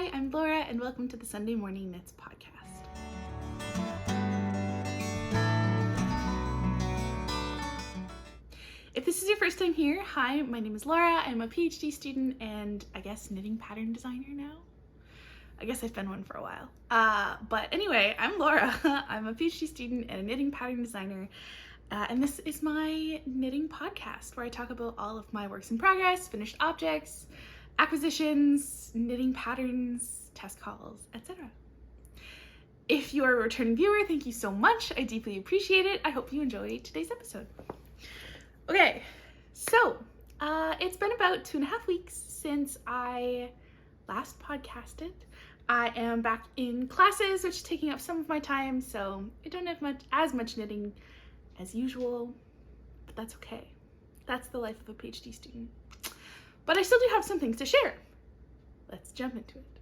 Hi, I'm Laura and welcome to the Sunday Morning Knits podcast. If this is your first time here, hi, my name is Laura. I'm a PhD student and I guess knitting pattern designer now. I guess I've been one for a while. But anyway, I'm Laura. I'm a PhD student and a knitting pattern designer. And this is my knitting podcast where I talk about all of my works in progress, finished objects, acquisitions, knitting patterns, test calls, etc. If you are a returning viewer, thank you so much. I deeply appreciate it. I hope you enjoy today's episode. Okay, so it's been about 2.5 weeks since I last podcasted. I am back in classes, which is taking up some of my time, so I don't have as much knitting as usual, but that's okay. That's the life of a PhD student. But I still do have some things to share. Let's jump into it.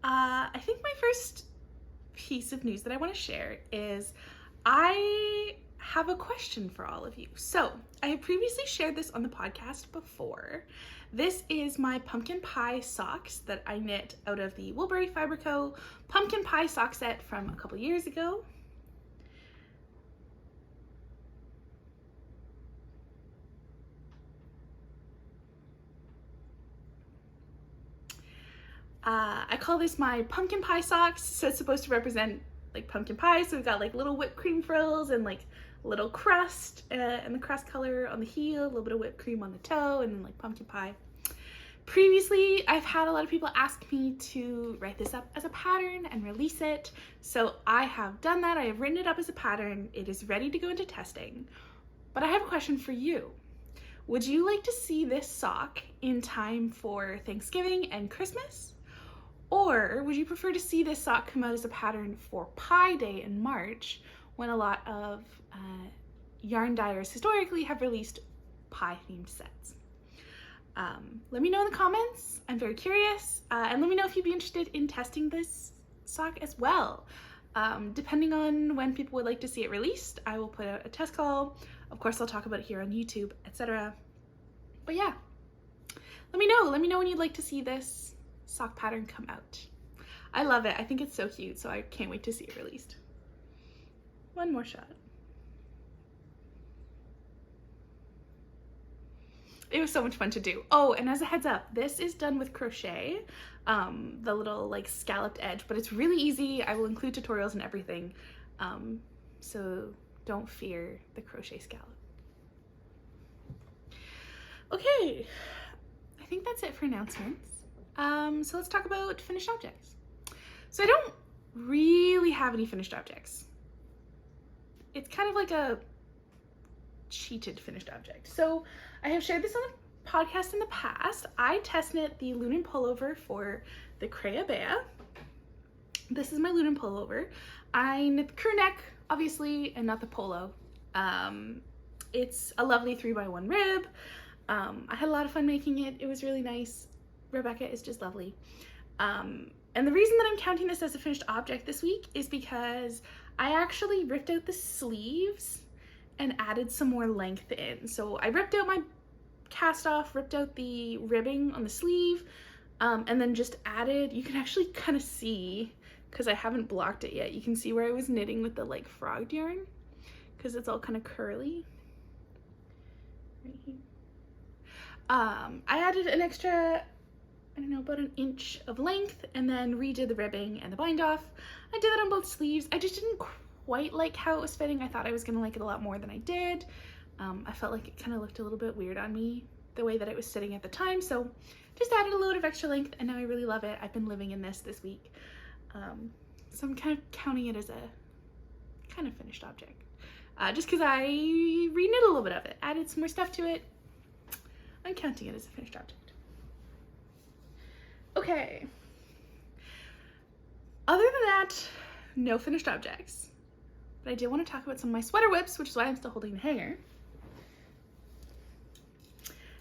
I think my first piece of news that I want to share is I have a question for all of you. So I have previously shared this on the podcast before. This is my pumpkin pie socks that I knit out of the Woolbury Fibre Co. pumpkin pie sock set from a couple years ago. I call this my pumpkin pie socks, so it's supposed to represent like pumpkin pie. So we've got like little whipped cream frills and like little crust and the crust color on the heel, a little bit of whipped cream on the toe, and then like pumpkin pie. Previously, I've had a lot of people ask me to write this up as a pattern and release it. So I have done that. I have written it up as a pattern. It is ready to go into testing. But I have a question for you. Would you like to see this sock in time for Thanksgiving and Christmas? Or would you prefer to see this sock come out as a pattern for Pie Day in March, when a lot of yarn dyers historically have released pie themed sets? Let me know in the comments. I'm very curious. And let me know if you'd be interested in testing this sock as well. Depending on when people would like to see it released, I will put out a test call. Of course, I'll talk about it here on YouTube, etc. But yeah, let me know. Let me know when you'd like to see this sock pattern come out. I love it. I think it's so cute, so I can't wait to see it released. One more shot. It was so much fun to do. Oh, and as a heads up, this is done with crochet, the little like scalloped edge, but it's really easy. I will include tutorials and everything, so don't fear the crochet scallop. Okay, I think that's it for announcements. So let's talk about finished objects. So I don't really have any finished objects. It's kind of like a cheated finished object. So I have shared this on the podcast in the past. I test knit the Lunen Pullover for the Crea Bea. This is my Lunen Pullover. I knit the crew neck, obviously, and not the polo. It's a lovely 3x1 rib. I had a lot of fun making it. It was really nice. Rebecca is just lovely. And the reason that I'm counting this as a finished object this week is because I actually ripped out the sleeves and added some more length in. So I ripped out my cast off, ripped out the ribbing on the sleeve, and then just added, you can actually kind of see, because I haven't blocked it yet, you can see where I was knitting with the like frogged yarn, because it's all kind of curly. Right here. I added an extra, I don't know, about an inch of length, and then redid the ribbing and the bind off. I did that on both sleeves. I just didn't quite like how it was fitting. I thought I was gonna like it a lot more than I did. I felt like it kind of looked a little bit weird on me, the way that it was sitting at the time, so just added a load of extra length, and now I really love it. I've been living in this week. So I'm kind of counting it as a kind of finished object. Just because I re-knit a little bit of it, added some more stuff to it. I'm counting it as a finished object. Okay. Other than that, no finished objects. But I did want to talk about some of my sweater whips, which is why I'm still holding the hanger.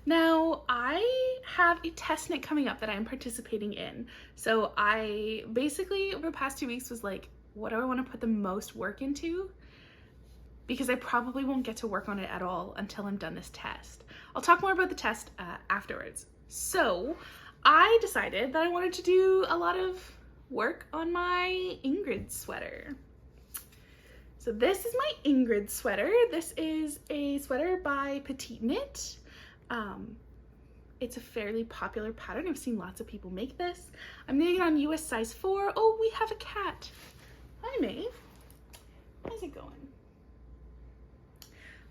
Now, I have a test knit coming up that I'm participating in. So I basically, over the past 2 weeks, was like, what do I want to put the most work into? Because I probably won't get to work on it at all until I'm done this test. I'll talk more about the test afterwards. So I decided that I wanted to do a lot of work on my Ingrid sweater. So this is my Ingrid sweater. This is a sweater by PetiteKnit. It's a fairly popular pattern. I've seen lots of people make this. I'm knitting it on US size 4. Oh, we have a cat. Hi, May. How's it going?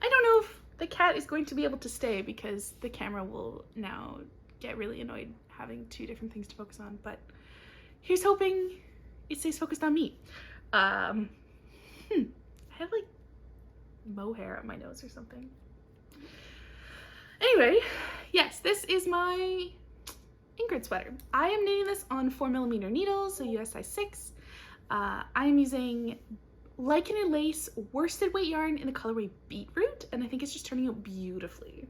I don't know if the cat is going to be able to stay because the camera will now get really annoyed having 2 different things to focus on, but here's hoping it stays focused on me. I have like mohair on my nose or something. Anyway, yes, this is my Ingrid sweater. I am knitting this on 4mm needles, so US size 6. I'm using Lichen and lace worsted weight yarn in the colorway Beetroot, and I think it's just turning out beautifully.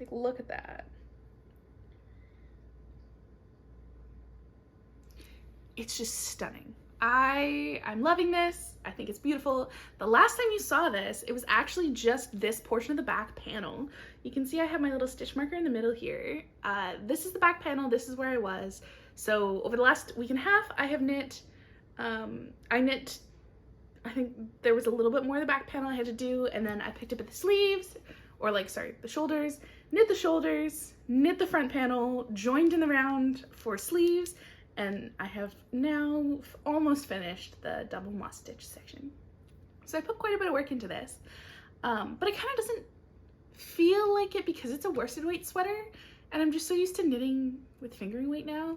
Like, look at that. It's just stunning. I'm loving this. I think it's beautiful. The last time you saw this, it was actually just this portion of the back panel. You can see I have my little stitch marker in the middle here. This is the back panel. This is where I was. So over the last week and a half, I have knit, I think there was a little bit more of the back panel I had to do, and then I picked up at the sleeves, or like, sorry, the shoulders, knit the shoulders, knit the front panel, joined in the round for sleeves, and I have now almost finished the double moss stitch section. So I put quite a bit of work into this, but it kind of doesn't feel like it because it's a worsted weight sweater, and I'm just so used to knitting with fingering weight now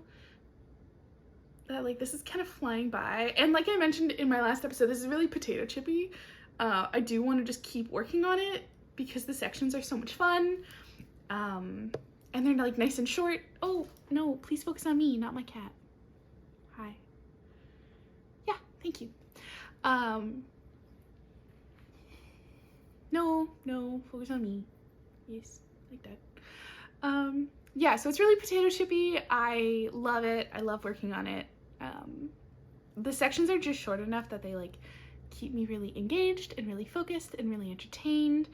that like this is kind of flying by. And like I mentioned in my last episode, this is really potato chippy. I do want to just keep working on it because the sections are so much fun, and they're like nice and short. Oh no, please focus on me, not my cat. Hi. Yeah, thank you. No, focus on me. Yes, like that. Yeah, so it's really potato chippy. I love it. I love working on it. The sections are just short enough that they like keep me really engaged and really focused and really entertained.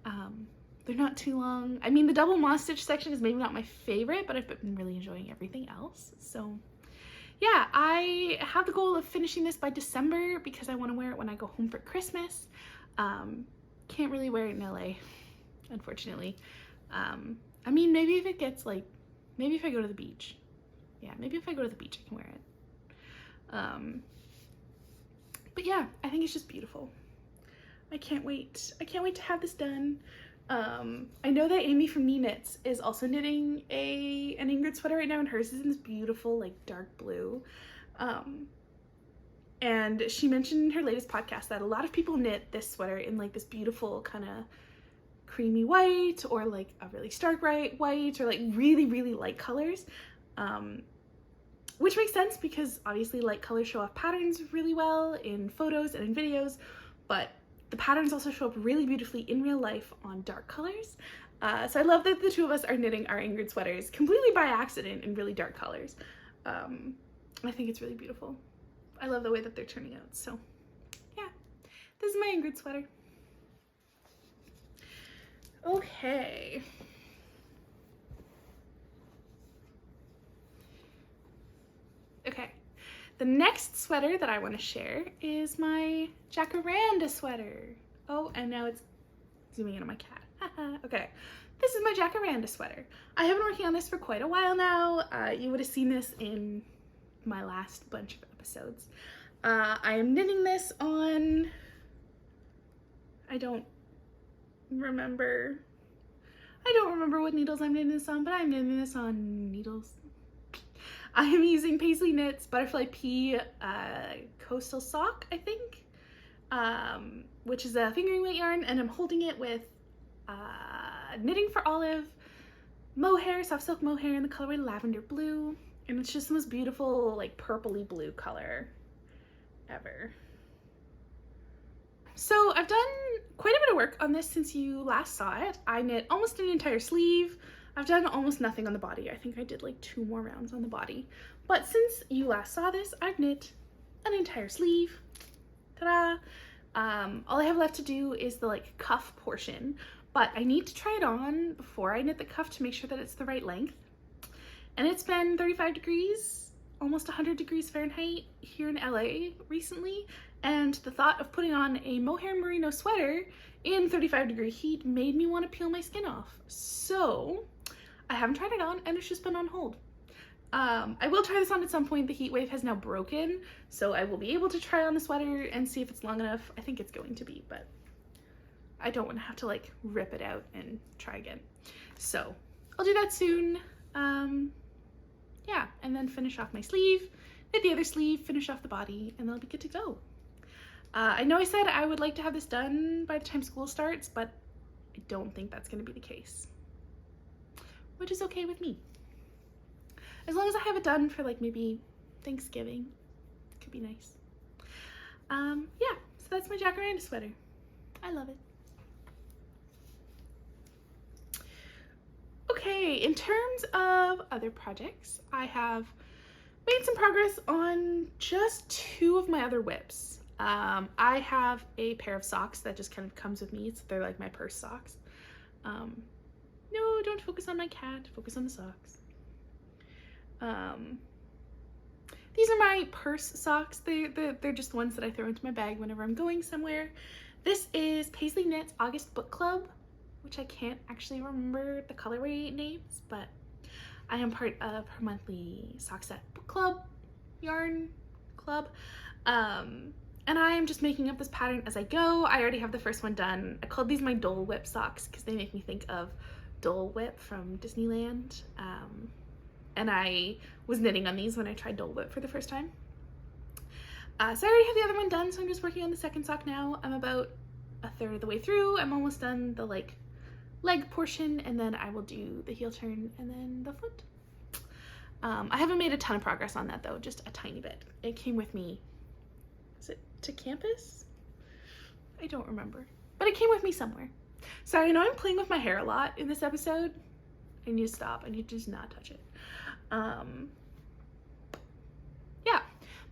They're not too long. I mean, the double moss stitch section is maybe not my favorite, but I've been really enjoying everything else. So yeah, I have the goal of finishing this by December because I want to wear it when I go home for Christmas. Can't really wear it in LA, unfortunately. I mean, maybe if it gets like, maybe if I go to the beach. Yeah, maybe if I go to the beach, I can wear it. But yeah, I think it's just beautiful. I can't wait. I can't wait to have this done. I know that Amy from Knits is also knitting an Ingrid sweater right now, and hers is in this beautiful like dark blue. And she mentioned in her latest podcast that a lot of people knit this sweater in like this beautiful kind of creamy white, or like a really stark bright white, or like really, really light colors. Which makes sense because obviously light colors show off patterns really well in photos and in videos, but the patterns also show up really beautifully in real life on dark colors. So I love that the two of us are knitting our Ingrid sweaters completely by accident in really dark colors. I think it's really beautiful. I love the way that they're turning out. So yeah, this is my Ingrid sweater. Okay. Okay. The next sweater that I want to share is my Jacaranda sweater. Oh, and now it's zooming in on my cat. Okay, this is my Jacaranda sweater. I have been working on this for quite a while now. You would have seen this in my last bunch of episodes. I am knitting this on, I don't remember what needles I'm knitting this on, but I'm knitting this on needles. I am using Pasley Knits Butterfly Pea Coastal Sock, I think, which is a fingering weight yarn, and I'm holding it with Knitting for Olive mohair, soft silk mohair in the colorway Lavender Blue, and it's just the most beautiful like purpley blue color ever. So I've done quite a bit of work on this since you last saw it. I knit almost an entire sleeve. I've done almost nothing on the body. I think I did like 2 more rounds on the body. But since you last saw this, I've knit an entire sleeve. Ta-da! All I have left to do is the like cuff portion, but I need to try it on before I knit the cuff to make sure that it's the right length. And it's been 35 degrees, almost 100 degrees Fahrenheit here in LA recently, and the thought of putting on a Mohair Merino sweater in 35-degree heat made me want to peel my skin off. So I haven't tried it on and it's just been on hold. I will try this on at some point. The heat wave has now broken, so I will be able to try on the sweater and see if it's long enough. I think it's going to be, but I don't want to have to like rip it out and try again. So I'll do that soon. Yeah, and then finish off my sleeve, knit the other sleeve, finish off the body, and then I'll be good to go. I know I said I would like to have this done by the time school starts, but I don't think that's going to be the case, which is okay with me. As long as I have it done for like maybe Thanksgiving, could be nice. Yeah, so that's my Jacaranda sweater. I love it. Okay, in terms of other projects, I have made some progress on just 2 of my other whips. I have a pair of socks that just kind of comes with me, so they're like my purse socks. No, don't focus on my cat, focus on the socks. These are my purse socks. They're just ones that I throw into my bag whenever I'm going somewhere. This is Pasley Knits August Book Club, which I can't actually remember the colorway names, but I am part of her monthly sock set book club, yarn club. And I am just making up this pattern as I go. I already have the first one done. I called these my Dole Whip socks because they make me think of Dole Whip from Disneyland. And I was knitting on these when I tried Dole Whip for the first time. So I already have the other one done, so I'm just working on the second sock now. I'm about 1/3 of the way through. I'm almost done the like leg portion, and then I will do the heel turn and then the foot. I haven't made a ton of progress on that though, just a tiny bit. It came with me, is it to campus? I don't remember, but it came with me somewhere. Sorry, I know I'm playing with my hair a lot in this episode. I need to stop. I need to just not touch it. Yeah,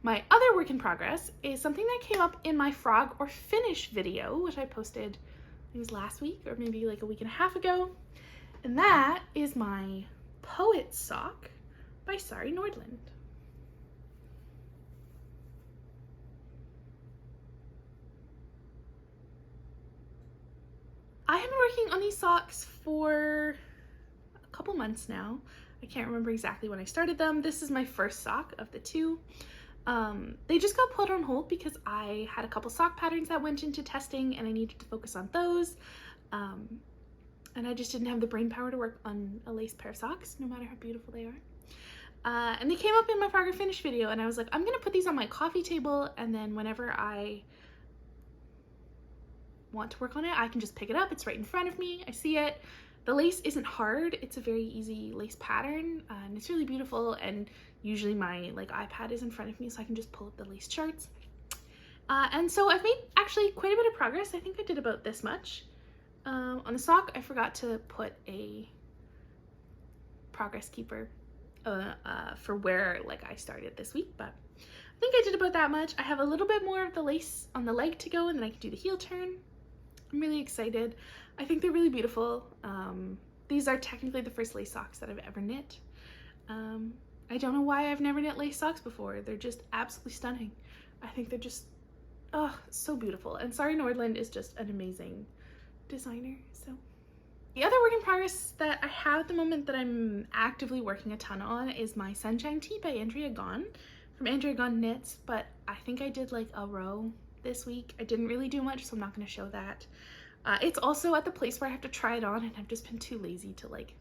my other work in progress is something that came up in my frog or finish video, which I posted, I think it was last week or maybe like a week and a half ago. And that is my Poet Sock by Sari Nordlund. I have been working on these socks for a couple months now. I can't remember exactly when I started them. This is my first sock of the 2. They just got put on hold because I had a couple sock patterns that went into testing and I needed to focus on those. And I just didn't have the brain power to work on a lace pair of socks, no matter how beautiful they are. And they came up in my frog or finish video and I was like, I'm gonna put these on my coffee table, and then whenever I want to work on it, I can just pick it up. It's right in front of me. I see it. The lace isn't hard. It's a very easy lace pattern, and it's really beautiful. And usually my like iPad is in front of me, so I can just pull up the lace charts. And so I've made actually quite a bit of progress. I think I did about this much. On the sock, I forgot to put a progress keeper for where like I started this week, but I think I did about that much. I have a little bit more of the lace on the leg to go, and then I can do the heel turn. I'm really excited. I think they're really beautiful. These are technically the first lace socks that I've ever knit. I don't know why I've never knit lace socks before. They're just absolutely stunning. I think they're just, oh, so beautiful. And Sari Nordlund is just an amazing designer. So the other work in progress that I have at the moment that I'm actively working a ton on is my Sunshine Tee by Andrea Gone from Andrea Gone Knits, but I think I did like a row this week. I didn't really do much, so I'm not going to show that. It's also at the place where I have to try it on, and I've just been too lazy to like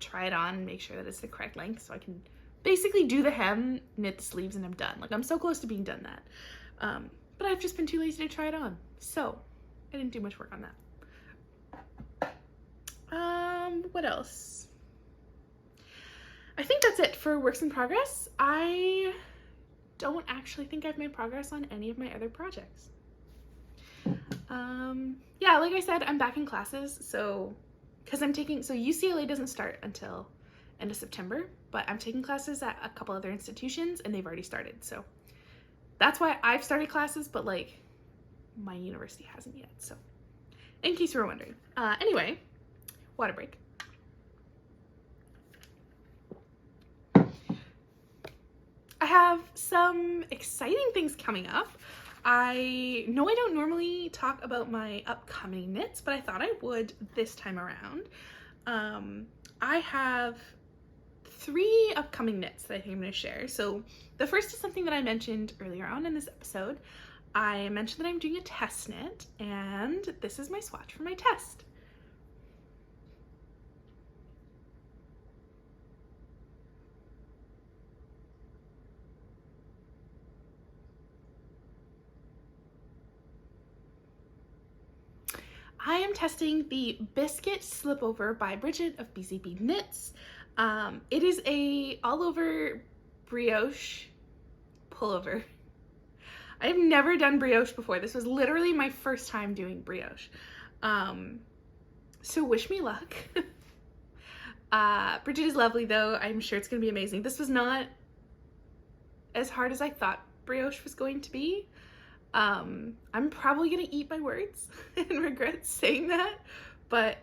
try it on and make sure that it's the correct length, so I can basically do the hem, knit the sleeves, and I'm done. Like, I'm so close to being done that. But I've just been too lazy to try it on, so I didn't do much work on that. What else? I think that's it for works in progress. I don't actually think I've made progress on any of my other projects. Yeah, like I said, I'm back in classes, so because I'm taking, so UCLA doesn't start until end of September, but I'm taking classes at a couple other institutions and they've already started, so that's why I've started classes. But like, my university hasn't yet, so in case you were wondering. Anyway, water break. I have some exciting things coming up. I know I don't normally talk about my upcoming knits, but I thought I would this time around. I have 3 upcoming knits that I think I'm going to share. So the first is something that I mentioned earlier on in this episode. I mentioned that I'm doing a test knit, and this is my swatch for my test. I am testing the Biscuit Slipover by Bridget of BZB Knits. It is a all over brioche pullover. I have never done brioche before. This was literally my first time doing brioche. So wish me luck. Bridget is lovely though. I'm sure it's gonna be amazing. This was not as hard as I thought brioche was going to be. I'm probably gonna eat my words and regret saying that, but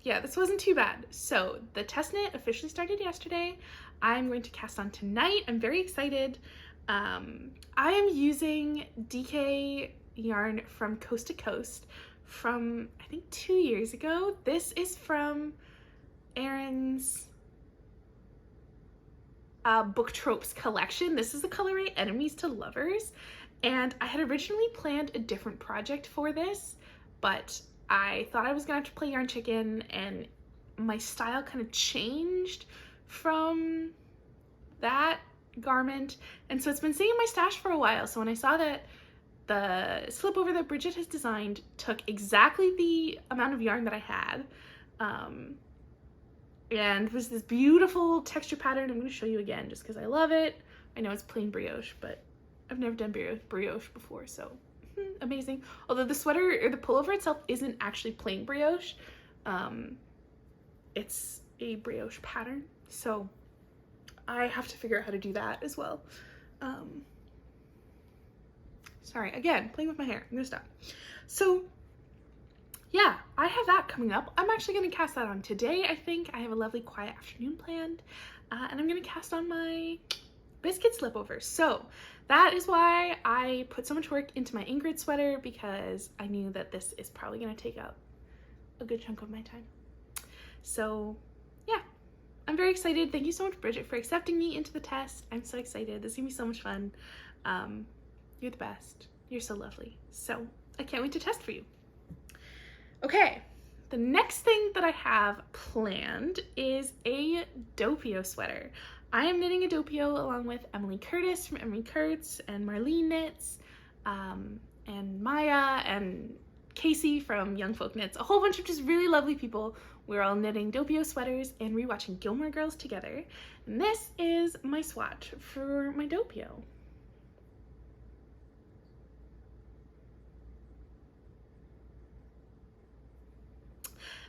yeah, this wasn't too bad. So the test knit officially started yesterday. I'm going to cast on tonight. I'm very excited. I am using DK yarn from Coast to Coast from I think 2 years ago. This is from Erin's Book Tropes collection. This is the colorway Enemies to Lovers. And I had originally planned a different project for this, but I thought I was gonna have to play Yarn Chicken, and my style kind of changed from that garment. And so it's been sitting in my stash for a while. So when I saw that the slipover that Bridget has designed took exactly the amount of yarn that I had, and was this beautiful texture pattern. I'm gonna show you again just because I love it. I know it's plain brioche, but I've never done brioche before, so amazing. Although the sweater or the pullover itself isn't actually plain brioche, it's a brioche pattern, so I have to figure out how to do that as well. Sorry, again, playing with my hair. I'm gonna stop. So yeah, I have that coming up. I'm actually gonna cast that on today. I think I have a lovely quiet afternoon planned, and I'm gonna cast on my Biscuit Slipover. So that is why I put so much work into my Ingrid sweater, because I knew that this is probably going to take up a good chunk of my time. So yeah, I'm very excited. Thank you so much, Bridget, for accepting me into the test. I'm so excited. This is gonna be so much fun. You're the best. You're so lovely. So I can't wait to test for you. Okay, the next thing that I have planned is a Dopo sweater. I am knitting a Dopo along with Emily Curtis from Emily Kurtz and Marlene Knits, and Maya and Casey from Young Folk Knits, a whole bunch of just really lovely people. We're all knitting Dopo sweaters and rewatching Gilmore Girls together. And this is my swatch for my Dopo.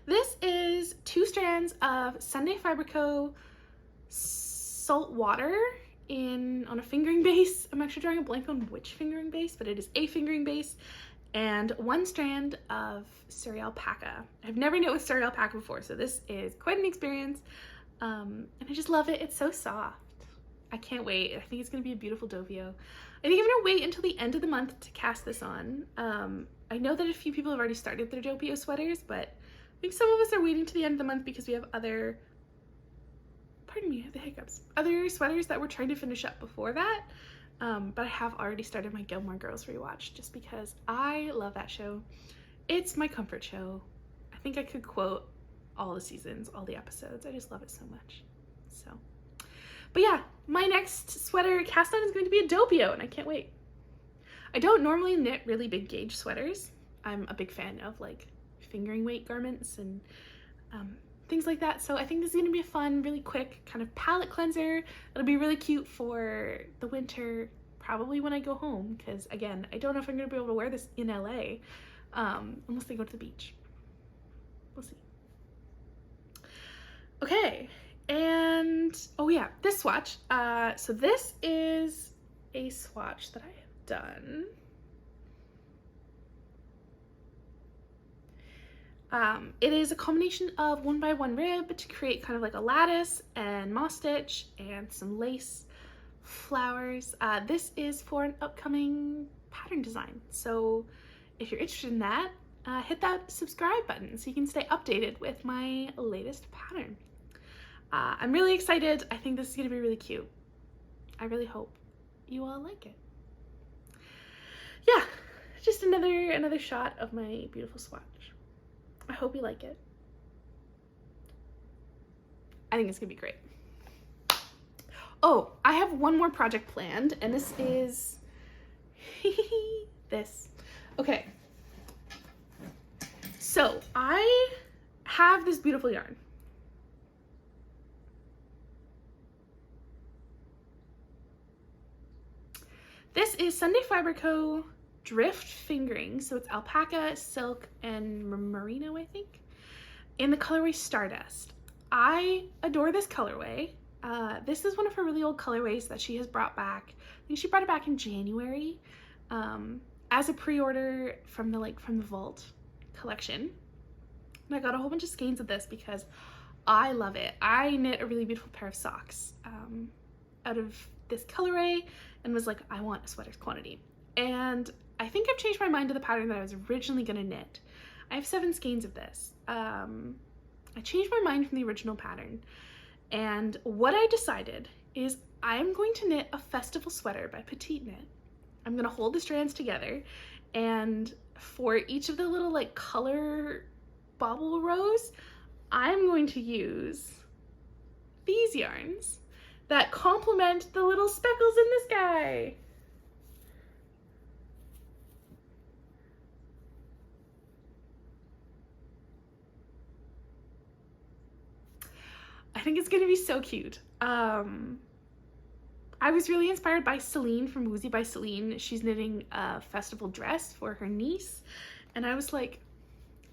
This is 2 strands of Sunday Fibre Co. Salt water on a fingering base. I'm actually drawing a blank on which fingering base, but it is a fingering base, and 1 strand of Sari alpaca. I've never knit with Sari alpaca before, so this is quite an experience, and I just love it. It's so soft. I can't wait. I think it's gonna be a beautiful Dopo. I think I'm gonna wait until the end of the month to cast this on. I know that a few people have already started their Dopo sweaters, but I think some of us are waiting to the end of the month because we have other, pardon me, the hiccups, other sweaters that we're trying to finish up before that. But I have already started my Gilmore Girls rewatch just because I love that show. It's my comfort show. I think I could quote all the seasons, all the episodes. I just love it so much. So, but yeah, my next sweater cast on is going to be a Dopo, and I can't wait. I don't normally knit really big gauge sweaters. I'm a big fan of like fingering weight garments and things like that. So I think this is going to be a fun, really quick kind of palette cleanser. It'll be really cute for the winter, probably when I go home, because again, I don't know if I'm going to be able to wear this in LA unless they go to the beach. We'll see. Okay, and oh yeah, this swatch. So this is a swatch that I have done. It is a combination of 1x1 rib to create kind of like a lattice and moss stitch and some lace flowers. This is for an upcoming pattern design. So if you're interested in that, hit that subscribe button so you can stay updated with my latest pattern. I'm really excited. I think this is gonna be really cute. I really hope you all like it. Yeah, just another shot of my beautiful swatch. I hope you like it. I think it's gonna be great. Oh, I have one more project planned, and this is this. Okay. So I have this beautiful yarn. This is Sunday Fiber Co. Drift Fingering. So it's alpaca, silk, and merino, I think, in the colorway Stardust. I adore this colorway. This is one of her really old colorways that she has brought back. I think she brought it back in January as a pre-order from the Vault collection. And I got a whole bunch of skeins of this because I love it. I knit a really beautiful pair of socks out of this colorway and was like, I want a sweater's quantity. And I think I've changed my mind to the pattern that I was originally gonna knit. I have 7 skeins of this. I changed my mind from the original pattern. And what I decided is I'm going to knit a festival sweater by PetiteKnit. I'm gonna hold the strands together, and for each of the little like color bobble rows, I'm going to use these yarns that complement the little speckles in the sky. I think it's gonna be so cute. I was really inspired by Celine from Woozy by Celine. She's knitting a festival dress for her niece, and I was like,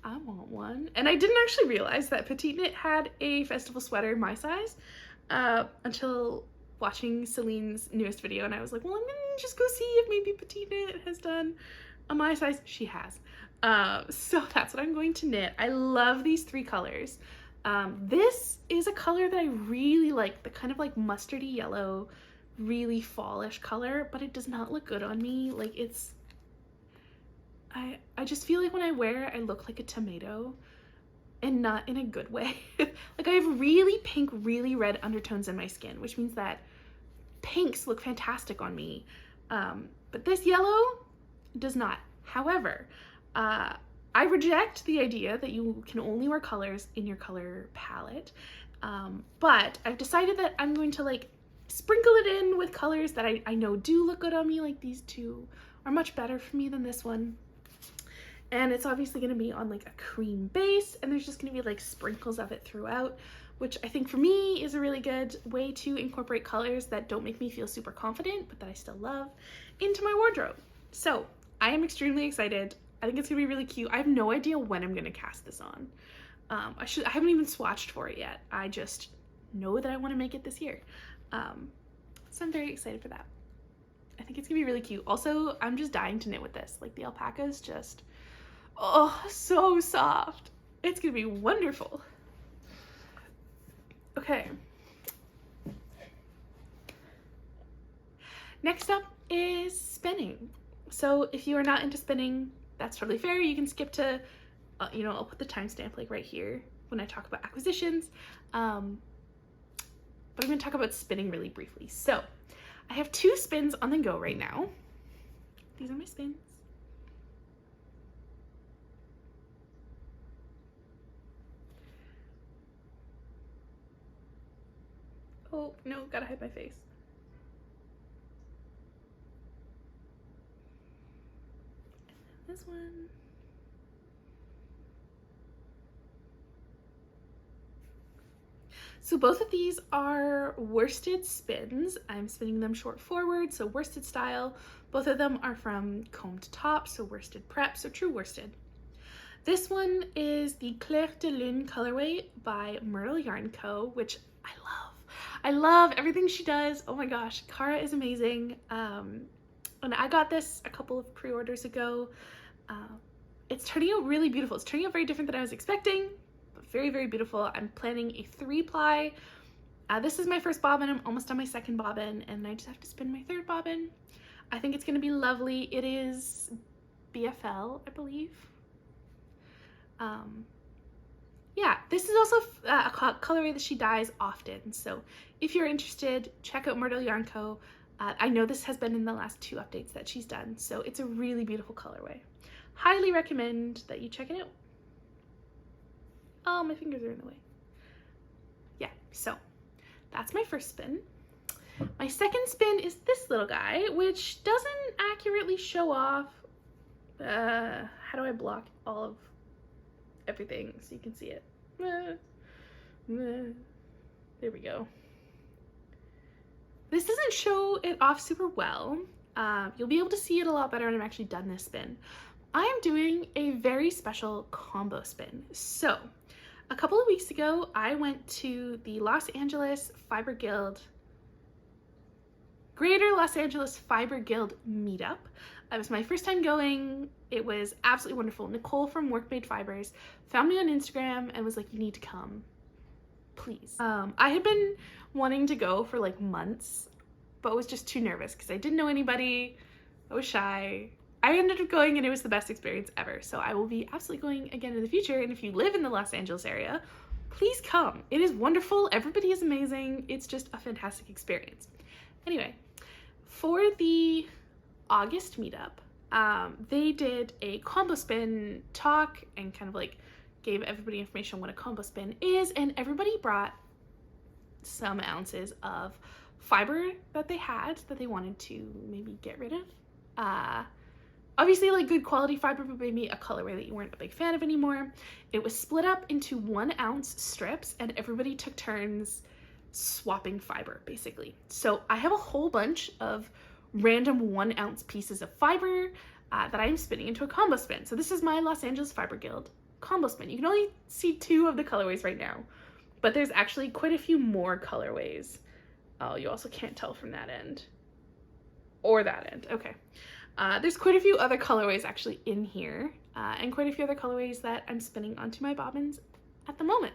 I want one. And I didn't actually realize that PetiteKnit had a festival sweater my size until watching Celine's newest video, and I was like, well, I'm gonna just go see if maybe PetiteKnit has done a my size. She has. So that's what I'm going to knit. I love these 3 colors. This is a color that I really like, the kind of like mustardy yellow, really fallish color, but it does not look good on me. Like it's, I just feel like when I wear it, I look like a tomato, and not in a good way. Like I have really pink, really red undertones in my skin, which means that pinks look fantastic on me. But this yellow does not. However, I reject the idea that you can only wear colors in your color palette, but I've decided that I'm going to like sprinkle it in with colors that I know do look good on me. Like these 2 are much better for me than this one. And it's obviously going to be on like a cream base, and there's just going to be like sprinkles of it throughout, which I think for me is a really good way to incorporate colors that don't make me feel super confident, but that I still love, into my wardrobe. So I am extremely excited. I think it's gonna be really cute. I have no idea when I'm gonna cast this on. I haven't even swatched for it yet. I just know that I want to make it this year. So I'm very excited for that. I think it's gonna be really cute. Also, I'm just dying to knit with this. Like the alpaca is just, oh, so soft. It's gonna be wonderful. Okay. Next up is spinning. So if you are not into spinning, that's totally fair. You can skip to, you know, I'll put the timestamp like right here when I talk about acquisitions. But I'm gonna talk about spinning really briefly. So I have 2 spins on the go right now. These are my spins. Oh no, gotta hide my face. This one. So both of these are worsted spins. I'm spinning them short forward, so worsted style. Both of them are from comb to top, so worsted prep, so true worsted. This one is the Clair de Lune colorway by Myrtle Yarn Co., which I love. I love everything she does. Oh my gosh, Cara is amazing. And I got this a couple of pre-orders ago. it's turning out really beautiful. It's turning out very different than I was expecting, but very, very beautiful. I'm planning a 3-ply. This is my first bobbin. I'm almost on my second bobbin, and I just have to spin my third bobbin. I think it's going to be lovely. It is BFL, I believe. Yeah, this is also a colorway that she dyes often, so if you're interested, check out Myrtle Yarn Co. I know this has been in the last 2 updates that she's done, so it's a really beautiful colorway. Highly recommend that you check it out. Oh, my fingers are in the way. Yeah, so that's my first spin. My second spin is this little guy, which doesn't accurately show off. How do I block all of everything so you can see it? There we go. This doesn't show it off super well. You'll be able to see it a lot better when I'm actually done this spin. I am doing a very special combo spin. So, a couple of weeks ago, I went to the Greater Los Angeles Fiber Guild meetup. It was my first time going. It was absolutely wonderful. Nicole from Work Made Fibers found me on Instagram and was like, you need to come, please. I had been wanting to go for like months, but was just too nervous because I didn't know anybody. I was shy. I ended up going and it was the best experience ever. So I will be absolutely going again in the future. And if you live in the Los Angeles area, please come. It is wonderful. Everybody is amazing. It's just a fantastic experience. Anyway, for the August meetup, they did a combo spin talk and kind of like gave everybody information on what a combo spin is, and everybody brought some ounces of fiber that they had that they wanted to maybe get rid of. Obviously like good quality fiber, but maybe a colorway that you weren't a big fan of anymore. It was split up into 1 ounce strips and everybody took turns swapping fiber basically. So I have a whole bunch of random 1 ounce pieces of fiber that I'm spinning into a combo spin. So this is my Los Angeles Fiber Guild combo spin. You can only see 2 of the colorways right now, but there's actually quite a few more colorways. Oh, you also can't tell from that end or that end. Okay. There's quite a few other colorways actually in here, and quite a few other colorways that I'm spinning onto my bobbins at the moment.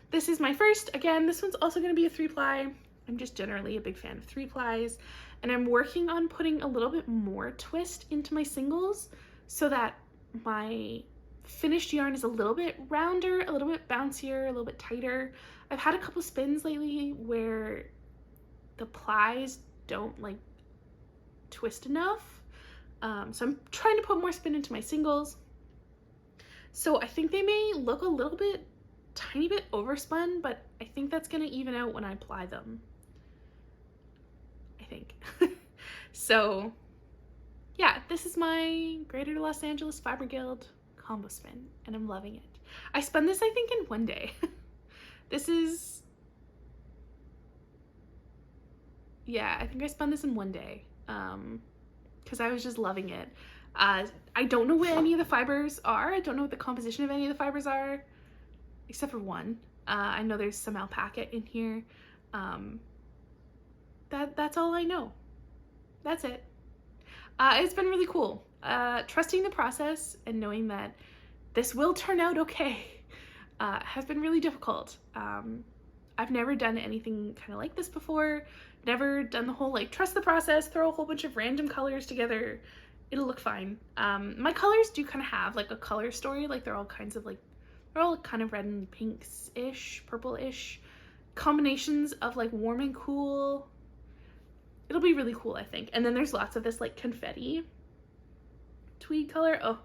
This is my first. Again, this one's also going to be a 3-ply. I'm just generally a big fan of 3-plies, and I'm working on putting a little bit more twist into my singles so that my finished yarn is a little bit rounder, a little bit bouncier, a little bit tighter. I've had a couple spins lately where the plies don't like twist enough. So I'm trying to put more spin into my singles. So I think they may look a little bit, tiny bit overspun, but I think that's gonna even out when I apply them. I think. So yeah, this is my Greater Los Angeles Fiber Guild combo spin, and I'm loving it. I spun this, I think, in 1 day. This is, yeah, I think I spun this in 1 day. Because I was just loving it. I don't know what any of the fibers are. I don't know what the composition of any of the fibers are, except for one. I know there's some alpaca in here. That's all I know. That's it. It's been really cool. Trusting the process and knowing that this will turn out okay has been really difficult. I've never done anything kind of like this before. Never done the whole like trust the process, throw a whole bunch of random colors together, it'll look fine. My colors do kind of have like a color story, like they're all kinds of like, they're all kind of red and pinks-ish, purple-ish combinations of like warm and cool. It'll be really cool, I think. And then there's lots of this like confetti tweed color. Oh,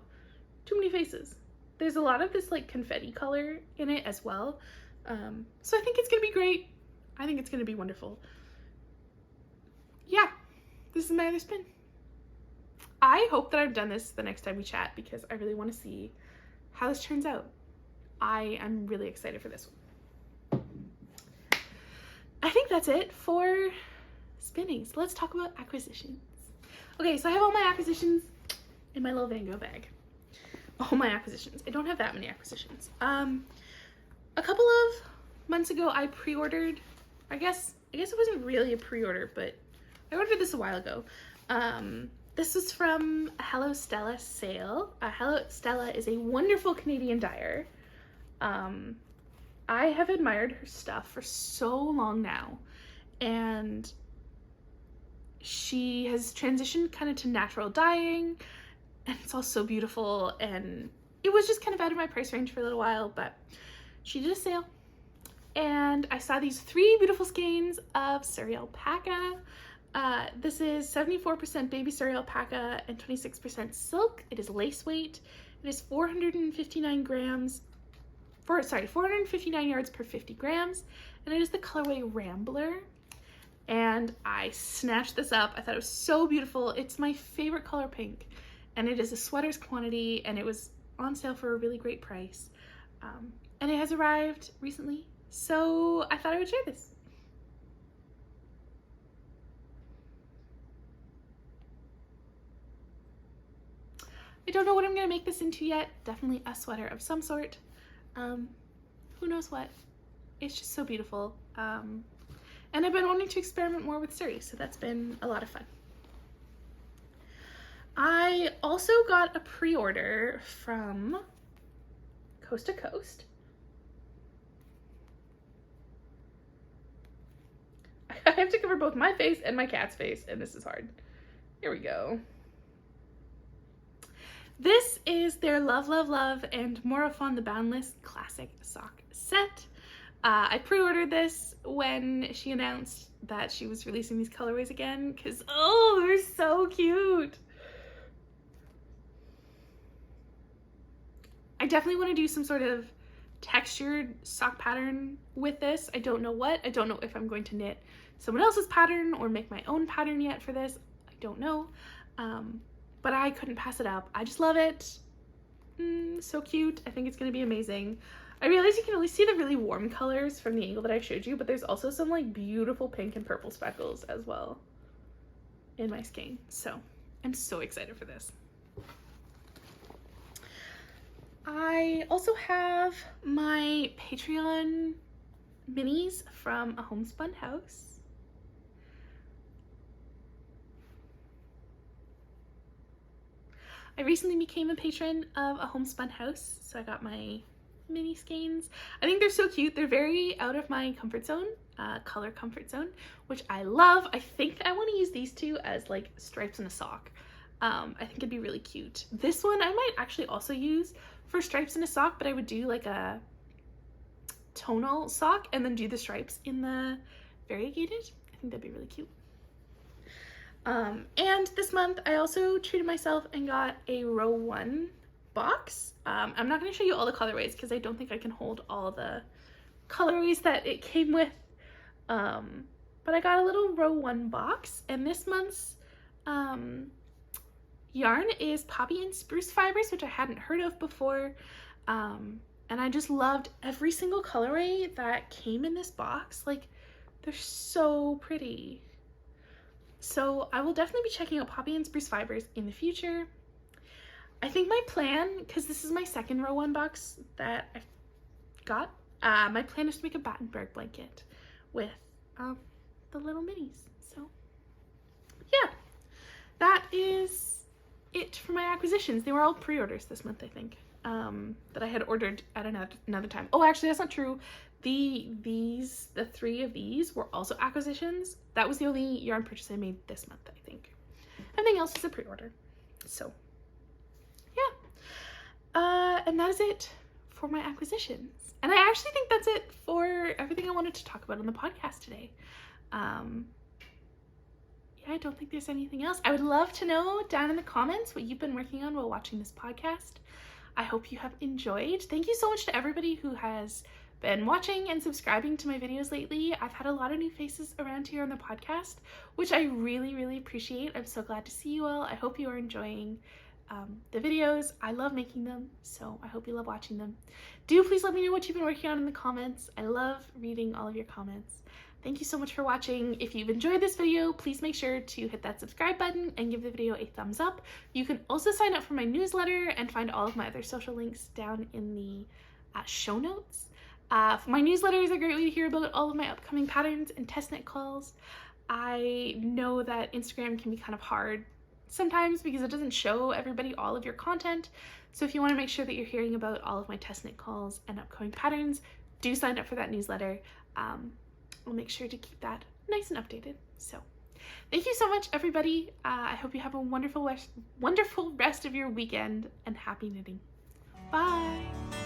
too many faces. There's a lot of this like confetti color in it as well. So I think it's gonna be great. I think it's gonna be wonderful. Yeah, this is my other spin. I hope that I've done this the next time we chat because I really want to see how this turns out. I am really excited for this one. I think that's it for spinning. So let's talk about acquisitions. Okay, so I have all my acquisitions in my little Van Gogh bag. All my acquisitions. I don't have that many acquisitions. A couple of months ago I pre-ordered, I guess it wasn't really a pre-order, but I ordered this a while ago. This was from a Hello Stella sale. Hello Stella is a wonderful Canadian dyer. I have admired her stuff for so long now, and she has transitioned kind of to natural dyeing, and it's all so beautiful, and it was just kind of out of my price range for a little while, but she did a sale, and I saw these 3 beautiful skeins of Sari alpaca. This is 74% baby Sari alpaca and 26% silk. It is lace weight. It is 459 grams, 459 yards per 50 grams, and it is the colorway Rambler. And I snatched this up. I thought it was so beautiful. It's my favorite color pink, and it is a sweater's quantity, and it was on sale for a really great price. And it has arrived recently, so I thought I would share this. I don't know what I'm gonna make this into yet. Definitely a sweater of some sort. Who knows what? It's just so beautiful. And I've been wanting to experiment more with Sari, so that's been a lot of fun. I also got a pre-order from Coast to Coast. I have to cover both my face and my cat's face, and this is hard. Here we go. This is their Love, Love, Love and More of Fun the Boundless Classic Sock Set. I pre-ordered this when she announced that she was releasing these colorways again, because, oh, they're so cute. I definitely want to do some sort of textured sock pattern with this. I don't know what. I don't know if I'm going to knit someone else's pattern or make my own pattern yet for this. I don't know. But I couldn't pass it up. I just love it. So cute. I think it's going to be amazing. I realize you can only see the really warm colors from the angle that I showed you, but there's also some like beautiful pink and purple speckles as well in my skein. So I'm so excited for this. I also have my Patreon minis from a Homespun House. I recently became a patron of a Homespun House, so I got my mini skeins. I think they're so cute. They're very out of my comfort zone, color comfort zone, which I love. I think I want to use these 2 as like stripes in a sock. I think it'd be really cute. This one I might actually also use for stripes in a sock, but I would do like a tonal sock and then do the stripes in the variegated. I think that'd be really cute. And this month I also treated myself and got a row 1 box. I'm not going to show you all the colorways because I don't think I can hold all the colorways that it came with. But I got a little row 1 box, and this month's yarn is poppy and spruce fibers, which I hadn't heard of before. And I just loved every single colorway that came in this box. Like, they're so pretty. So I will definitely be checking out poppy and spruce fibers in the future. I think my plan, because this is my second row 1 box that I got, my plan is to make a Battenberg blanket with the little minis. So yeah, that is it for my acquisitions. They were all pre-orders this month, I think, that I had ordered at another time. Oh, actually, that's not true. The 3 of these were also acquisitions. That was the only yarn purchase I made this month, I think. Everything else is a pre-order. So yeah, and that is it for my acquisitions. And I actually think that's it for everything I wanted to talk about on the podcast today. Yeah, I don't think there's anything else. I would love to know down in the comments what you've been working on while watching this podcast. I hope you have enjoyed. Thank you so much to everybody who has been watching and subscribing to my videos lately. I've had a lot of new faces around here on the podcast, which I really, really appreciate. I'm so glad to see you all. I hope you are enjoying the videos. I love making them, so I hope you love watching them. Do please let me know what you've been working on in the comments. I love reading all of your comments. Thank you so much for watching. If you've enjoyed this video, please make sure to hit that subscribe button and give the video a thumbs up. You can also sign up for my newsletter and find all of my other social links down in the show notes. My newsletter is a great way to hear about all of my upcoming patterns and test knit calls. I know that Instagram can be kind of hard sometimes because it doesn't show everybody all of your content. So if you want to make sure that you're hearing about all of my test knit calls and upcoming patterns, do sign up for that newsletter. I'll make sure to keep that nice and updated. So thank you so much, everybody. I hope you have a wonderful rest of your weekend, and happy knitting. Bye.